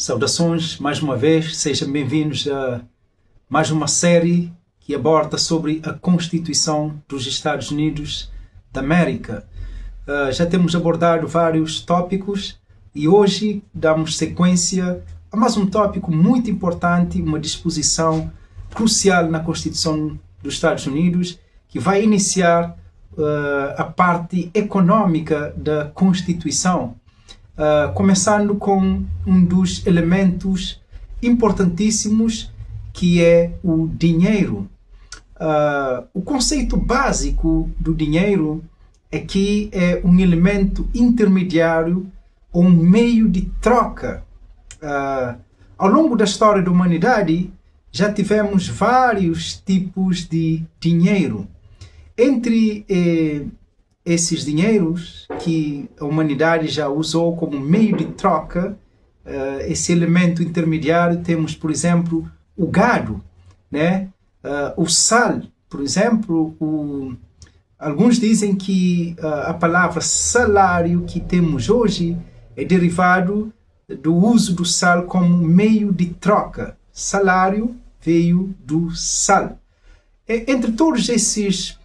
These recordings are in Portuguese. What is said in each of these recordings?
Saudações mais uma vez, sejam bem-vindos a mais uma série que aborda sobre a Constituição dos Estados Unidos da América. Já temos abordado vários tópicos e hoje damos sequência a mais um tópico muito importante, uma disposição crucial na Constituição dos Estados Unidos que vai iniciar a parte econômica da Constituição. Começando com um dos elementos importantíssimos que é o dinheiro. O conceito básico do dinheiro é que é um elemento intermediário ou um meio de troca. Ao longo da história da humanidade já tivemos vários tipos de dinheiro. Entre esses dinheiros que a humanidade já usou como meio de troca, esse elemento intermediário, temos, por exemplo, o gado, né? O sal, por exemplo. Alguns dizem que a palavra salário que temos hoje é derivado do uso do sal como meio de troca. Salário veio do sal. Entre todos esses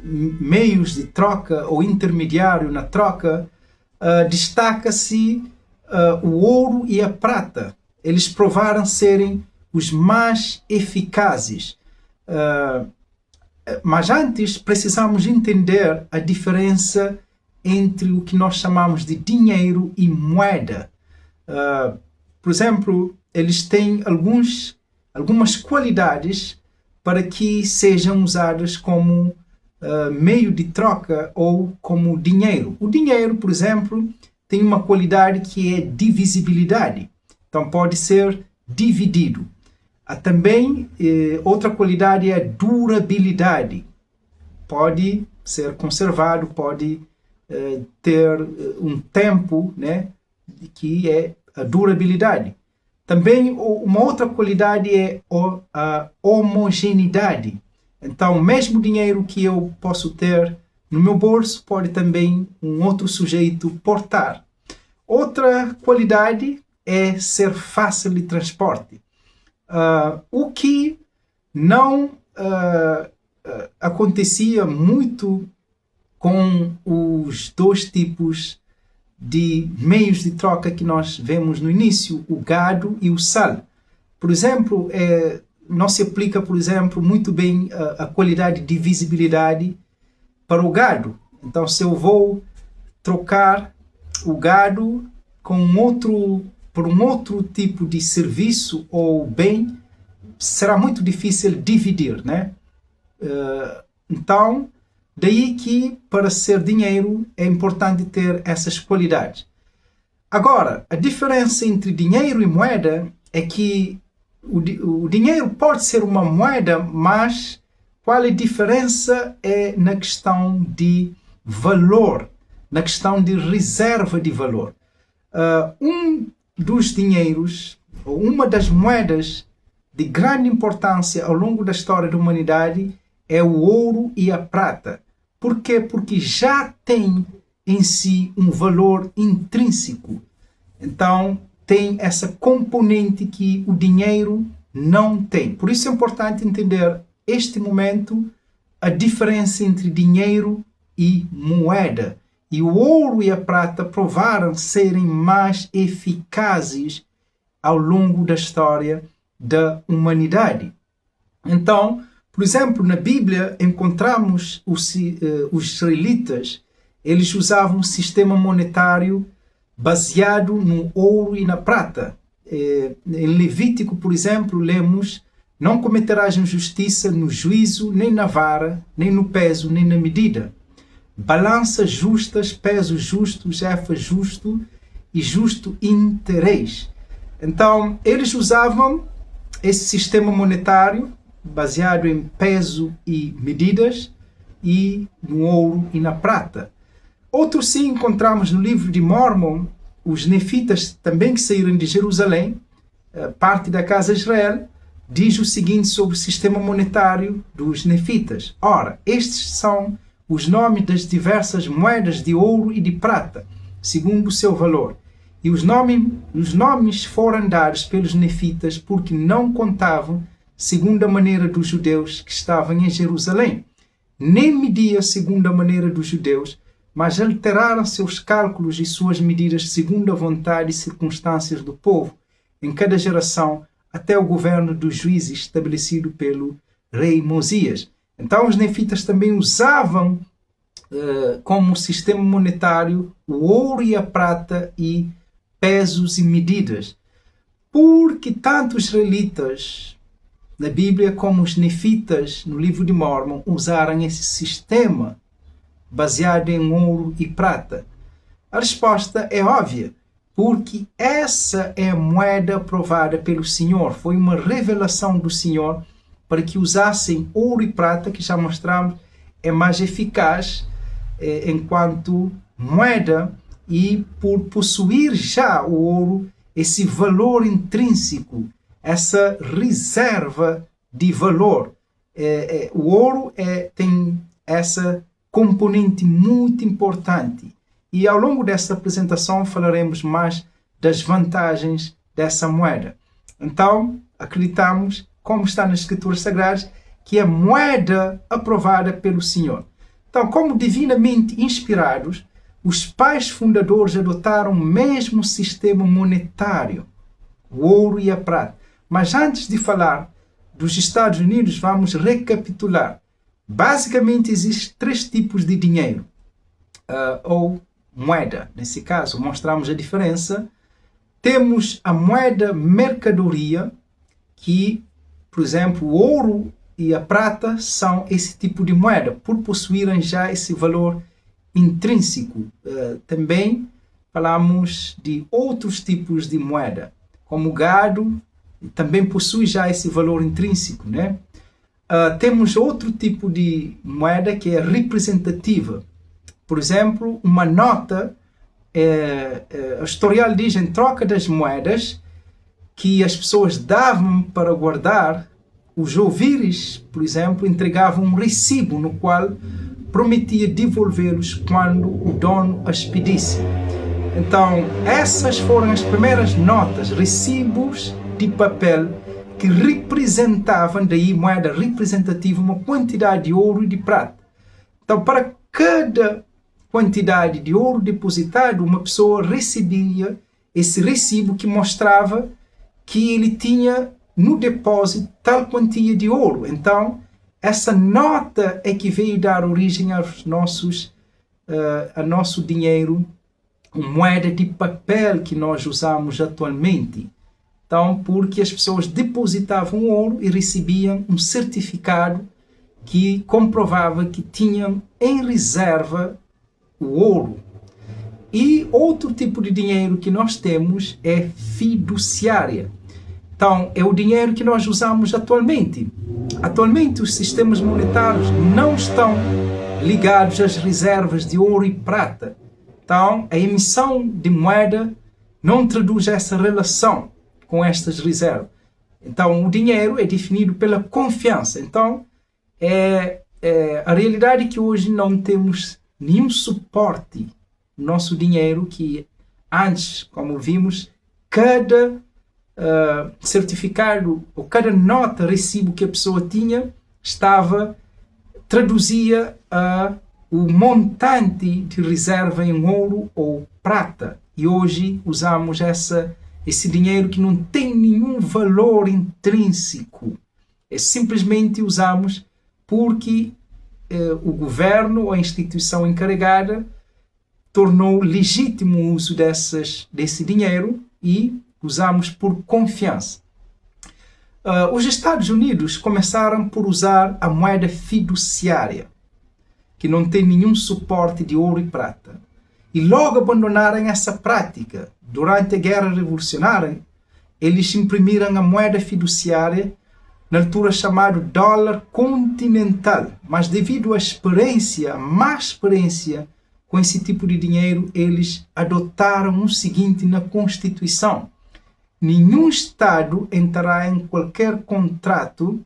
meios de troca ou intermediário na troca, destaca-se o ouro e a prata. Eles provaram serem os mais eficazes. Mas antes precisamos entender a diferença entre o que nós chamamos de dinheiro e moeda. Por exemplo, eles têm algumas qualidades para que sejam usadas como meio de troca ou como dinheiro. O dinheiro, por exemplo, tem uma qualidade que é divisibilidade. Então pode ser dividido. Há também outra qualidade é durabilidade. Pode ser conservado, pode ter um tempo, né, que é a durabilidade. Também uma outra qualidade é a homogeneidade. Então, o mesmo dinheiro que eu posso ter no meu bolso, pode também um outro sujeito portar. Outra qualidade é ser fácil de transporte. O que não acontecia muito com os dois tipos de meios de troca que nós vemos no início, o gado e o sal. Por exemplo, não se aplica, por exemplo, muito bem a qualidade de visibilidade para o gado. Então, se eu vou trocar o gado por um outro tipo de serviço ou bem, será muito difícil dividir, né? Então, daí que para ser dinheiro é importante ter essas qualidades. Agora, a diferença entre dinheiro e moeda é que o dinheiro pode ser uma moeda, mas qual a diferença é na questão de valor, na questão de reserva de valor. Um dos dinheiros, ou uma das moedas de grande importância ao longo da história da humanidade é o ouro e a prata. Por quê? Porque já tem em si um valor intrínseco. Então, tem essa componente que o dinheiro não tem. Por isso é importante entender este momento, a diferença entre dinheiro e moeda. E o ouro e a prata provaram serem mais eficazes ao longo da história da humanidade. Então, por exemplo, na Bíblia encontramos os israelitas, eles usavam um sistema monetário baseado no ouro e na prata. Em Levítico, por exemplo, lemos: não cometerás injustiça no juízo, nem na vara, nem no peso, nem na medida. Balanças justas, peso justo, jefa justo e justo interês. Então, eles usavam esse sistema monetário baseado em peso e medidas e no ouro e na prata. Outro sim encontramos no livro de Mórmon, os nefitas também que saíram de Jerusalém, parte da casa de Israel, diz o seguinte sobre o sistema monetário dos nefitas. Ora, estes são os nomes das diversas moedas de ouro e de prata, segundo o seu valor. E os nomes foram dados pelos nefitas porque não contavam segundo a maneira dos judeus que estavam em Jerusalém. Nem mediam segundo a maneira dos judeus, mas alteraram seus cálculos e suas medidas segundo a vontade e circunstâncias do povo, em cada geração, até o governo dos juízes estabelecido pelo rei Mosias. Então os nefitas também usavam como sistema monetário o ouro e a prata e pesos e medidas. Porque tanto os israelitas na Bíblia como os nefitas no livro de Mórmon usaram esse sistema baseado em ouro e prata? A resposta é óbvia, porque essa é a moeda aprovada pelo Senhor. Foi uma revelação do Senhor para que usassem ouro e prata, que já mostramos é mais eficaz enquanto moeda, e por possuir já o ouro, esse valor intrínseco, essa reserva de valor. O ouro tem essa componente muito importante. E ao longo desta apresentação falaremos mais das vantagens dessa moeda. Então, acreditamos, como está nas Escrituras Sagradas, que é a moeda aprovada pelo Senhor. Então, como divinamente inspirados, os pais fundadores adotaram o mesmo sistema monetário, o ouro e a prata. Mas antes de falar dos Estados Unidos, vamos recapitular. Basicamente, existem 3 tipos de dinheiro, ou moeda. Nesse caso, mostramos a diferença. Temos a moeda mercadoria, que, por exemplo, o ouro e a prata são esse tipo de moeda, por possuírem já esse valor intrínseco. Também falamos de outros tipos de moeda, como o gado, também possui já esse valor intrínseco, né? Temos outro tipo de moeda que é representativa. Por exemplo, uma nota, o historial diz, em troca das moedas que as pessoas davam para guardar, os ouvires, por exemplo, entregavam um recibo no qual prometia devolvê-los quando o dono as pedisse. Então, essas foram as primeiras notas, recibos de papel que representavam, daí moeda representativa, uma quantidade de ouro e de prata. Então, para cada quantidade de ouro depositado, uma pessoa recebia esse recibo que mostrava que ele tinha no depósito tal quantia de ouro. Então, essa nota é que veio dar origem aos a nosso dinheiro, moeda de papel que nós usamos atualmente. Então, porque as pessoas depositavam ouro e recebiam um certificado que comprovava que tinham em reserva o ouro. E outro tipo de dinheiro que nós temos é fiduciária. Então, é o dinheiro que nós usamos atualmente. Atualmente, os sistemas monetários não estão ligados às reservas de ouro e prata. Então, a emissão de moeda não traduz essa relação com estas reservas. Então, o dinheiro é definido pela confiança. Então, a realidade é que hoje não temos nenhum suporte no nosso dinheiro, que antes, como vimos, cada certificado ou cada nota, recibo que a pessoa tinha, traduzia o montante de reserva em ouro ou prata. E hoje usamos esse dinheiro que não tem nenhum valor intrínseco. Simplesmente usamos porque o governo ou a instituição encarregada tornou legítimo o uso desse dinheiro e usamos por confiança. Os Estados Unidos começaram por usar a moeda fiduciária, que não tem nenhum suporte de ouro e prata. E logo abandonaram essa prática. Durante a Guerra Revolucionária, eles imprimiram a moeda fiduciária, na altura chamado dólar continental. Mas devido à má experiência com esse tipo de dinheiro, eles adotaram o seguinte na Constituição: nenhum Estado entrará em qualquer contrato,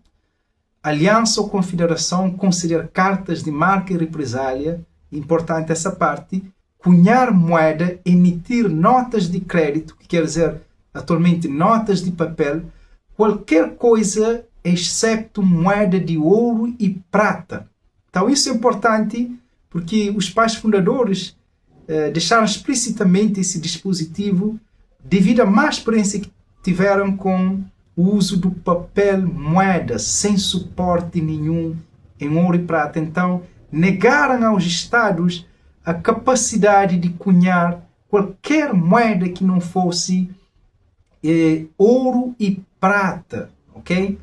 aliança ou confederação, conceder cartas de marca e represália, importante essa parte, cunhar moeda, emitir notas de crédito, que quer dizer atualmente notas de papel, qualquer coisa excepto moeda de ouro e prata. Então isso é importante porque os pais fundadores deixaram explicitamente esse dispositivo devido à má experiência que tiveram com o uso do papel moeda sem suporte nenhum em ouro e prata. Então negaram aos Estados a capacidade de cunhar qualquer moeda que não fosse ouro e prata, ok?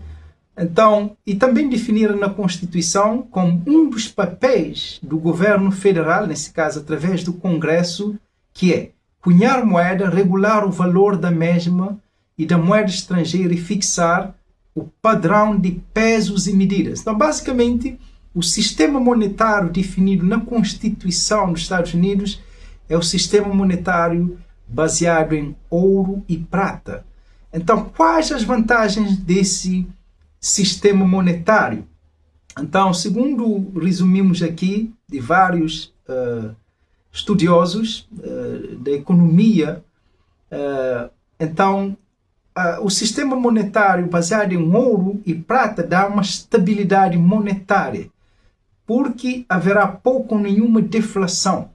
Então, e também definiram na Constituição como um dos papéis do governo federal, nesse caso através do Congresso, que é cunhar moeda, regular o valor da mesma e da moeda estrangeira e fixar o padrão de pesos e medidas. Então, basicamente, o sistema monetário definido na Constituição dos Estados Unidos é o sistema monetário baseado em ouro e prata. Então, quais as vantagens desse sistema monetário? Então, segundo resumimos aqui de vários estudiosos da economia, então o sistema monetário baseado em ouro e prata dá uma estabilidade monetária, porque haverá pouco ou nenhuma deflação,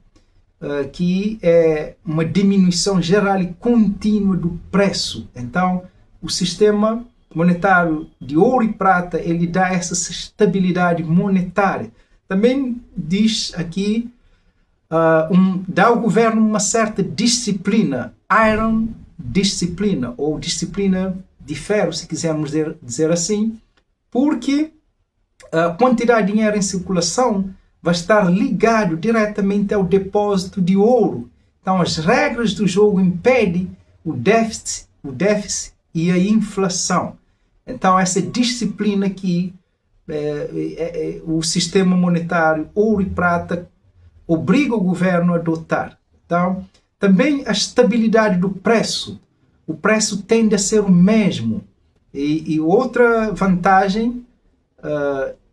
que é uma diminuição geral e contínua do preço. Então, o sistema monetário de ouro e prata, ele dá essa estabilidade monetária. Também diz aqui, dá ao governo uma certa disciplina, iron disciplina, ou disciplina de ferro, se quisermos dizer assim, porque a quantidade de dinheiro em circulação vai estar ligado diretamente ao depósito de ouro. Então, as regras do jogo impedem o déficit e a inflação. Então, essa disciplina que o sistema monetário ouro e prata obriga o governo a adotar. Então, também a estabilidade do preço. O preço tende a ser o mesmo. E outra vantagem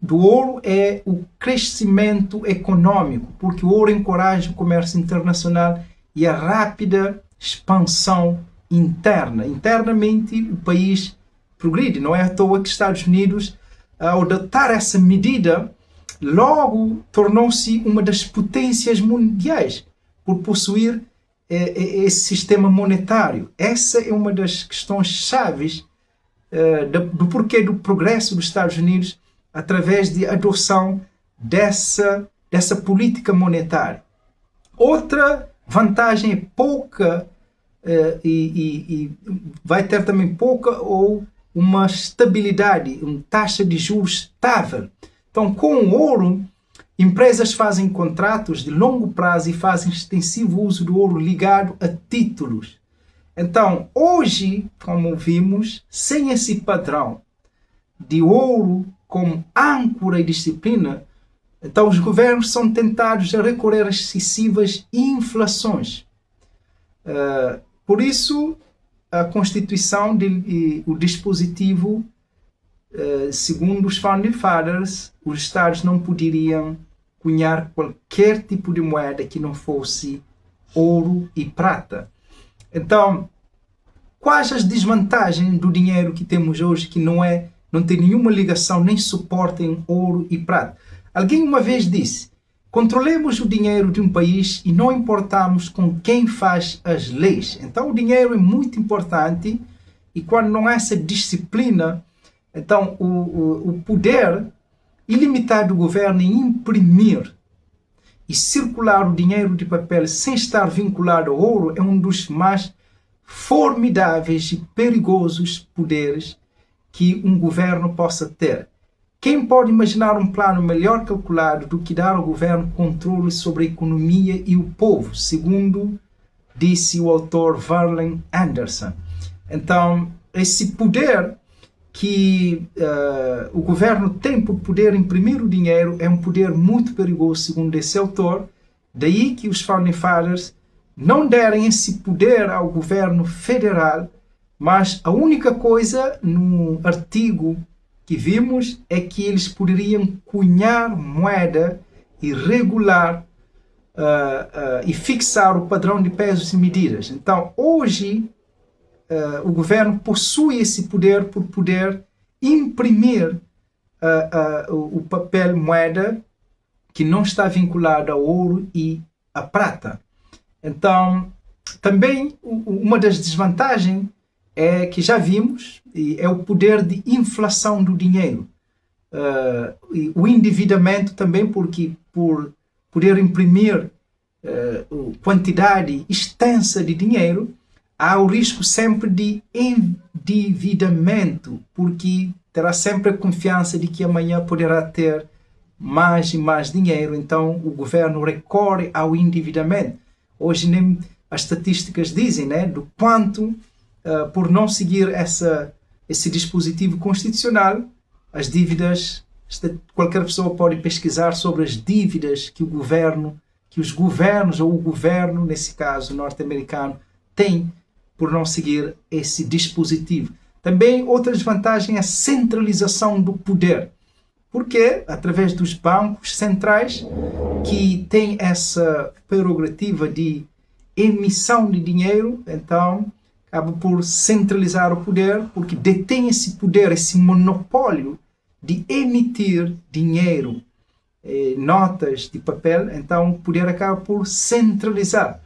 do ouro é o crescimento econômico, porque o ouro encoraja o comércio internacional e a rápida expansão interna. Internamente, o país progride. Não é à toa que os Estados Unidos, ao adotar essa medida, logo tornou-se uma das potências mundiais por possuir esse sistema monetário. Essa é uma das questões chaves do porquê do progresso dos Estados Unidos através de adoção dessa política monetária. Outra vantagem é pouca e vai ter também pouca ou uma estabilidade, uma taxa de juros estável. Então, com o ouro, empresas fazem contratos de longo prazo e fazem extensivo uso do ouro ligado a títulos. Então, hoje, como vimos, sem esse padrão de ouro como âncora e disciplina, então os governos são tentados a recorrer a excessivas inflações. Por isso, a Constituição, o dispositivo, segundo os Founding Fathers, os Estados não poderiam cunhar qualquer tipo de moeda que não fosse ouro e prata. Então, quais as desvantagens do dinheiro que temos hoje que não tem nenhuma ligação nem suporte em ouro e prata? Alguém uma vez disse: controlemos o dinheiro de um país e não importamos com quem faz as leis. Então o dinheiro é muito importante e quando não há essa disciplina, então o poder ilimitado do governo em imprimir e circular o dinheiro de papel sem estar vinculado ao ouro é um dos mais formidáveis e perigosos poderes que um governo possa ter. Quem pode imaginar um plano melhor calculado do que dar ao governo controle sobre a economia e o povo, segundo disse o autor Vernon Anderson. Então, esse poder que o governo tem por poder imprimir o dinheiro é um poder muito perigoso, segundo esse autor. Daí que os Founding Fathers não derem esse poder ao governo federal, mas a única coisa no artigo que vimos é que eles poderiam cunhar moeda e regular e fixar o padrão de pesos e medidas. Então, hoje, o governo possui esse poder por poder imprimir o papel moeda que não está vinculado ao ouro e à prata. Então, também uma das desvantagens é que já vimos, é o poder de inflação do dinheiro. E o endividamento também, porque por poder imprimir quantidade extensa de dinheiro, há o risco sempre de endividamento, porque terá sempre a confiança de que amanhã poderá ter mais e mais dinheiro, então o governo recorre ao endividamento. Hoje nem as estatísticas dizem, né, do quanto, por não seguir esse dispositivo constitucional, as dívidas, qualquer pessoa pode pesquisar sobre as dívidas que os governos, ou o governo, nesse caso norte-americano, tem por não seguir esse dispositivo. Também outra desvantagem é a centralização do poder. Porque, através dos bancos centrais, que têm essa prerrogativa de emissão de dinheiro, então acaba por centralizar o poder, porque detém esse poder, esse monopólio de emitir dinheiro, notas de papel, então o poder acaba por centralizar.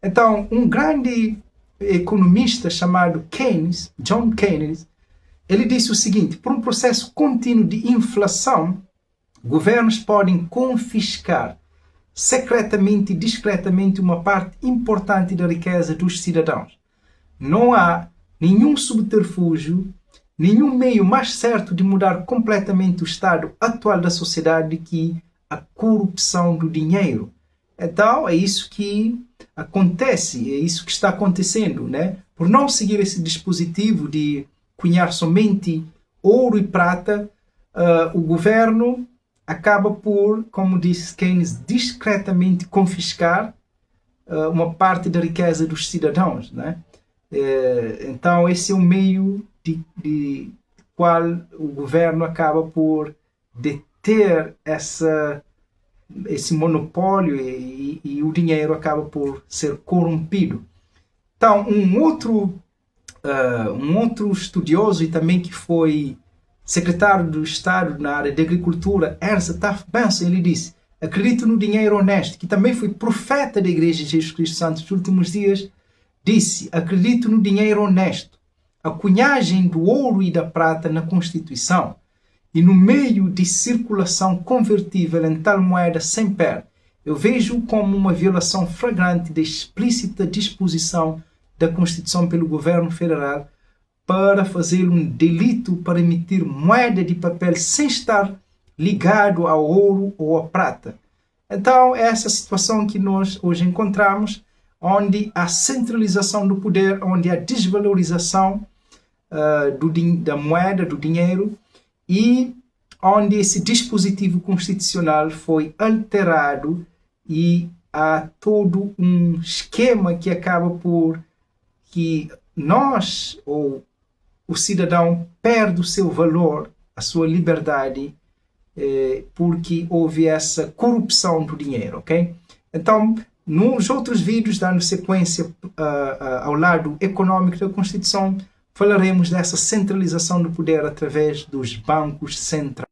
Então, um grande economista chamado Keynes, John Keynes, ele disse o seguinte: por um processo contínuo de inflação, governos podem confiscar secretamente e discretamente uma parte importante da riqueza dos cidadãos. Não há nenhum subterfúgio, nenhum meio mais certo de mudar completamente o estado atual da sociedade que a corrupção do dinheiro. Então, é isso que acontece, é isso que está acontecendo, né? Por não seguir esse dispositivo de cunhar somente ouro e prata, o governo acaba por, como disse Keynes, discretamente confiscar uma parte da riqueza dos cidadãos, né? Então, esse é um meio de qual o governo acaba por deter esse monopólio e o dinheiro acaba por ser corrompido. Então, um outro estudioso e também que foi secretário do Estado na área de Agricultura, Asa Taft Benson, ele disse: acredito no dinheiro honesto, que também foi profeta da Igreja de Jesus Cristo Santo nos últimos dias, disse: acredito no dinheiro honesto, a cunhagem do ouro e da prata na Constituição e no meio de circulação convertível em tal moeda sem per, eu vejo como uma violação flagrante da explícita disposição da Constituição pelo governo federal para fazer um delito para emitir moeda de papel sem estar ligado ao ouro ou à prata. Então, é essa situação que nós hoje encontramos, onde a centralização do poder, onde a desvalorização da moeda, do dinheiro, e onde esse dispositivo constitucional foi alterado e há todo um esquema que acaba por que nós, ou o cidadão, perde o seu valor, a sua liberdade, porque houve essa corrupção do dinheiro, ok? Então, nos outros vídeos, dando sequência ao lado econômico da Constituição, falaremos dessa centralização do poder através dos bancos centrais.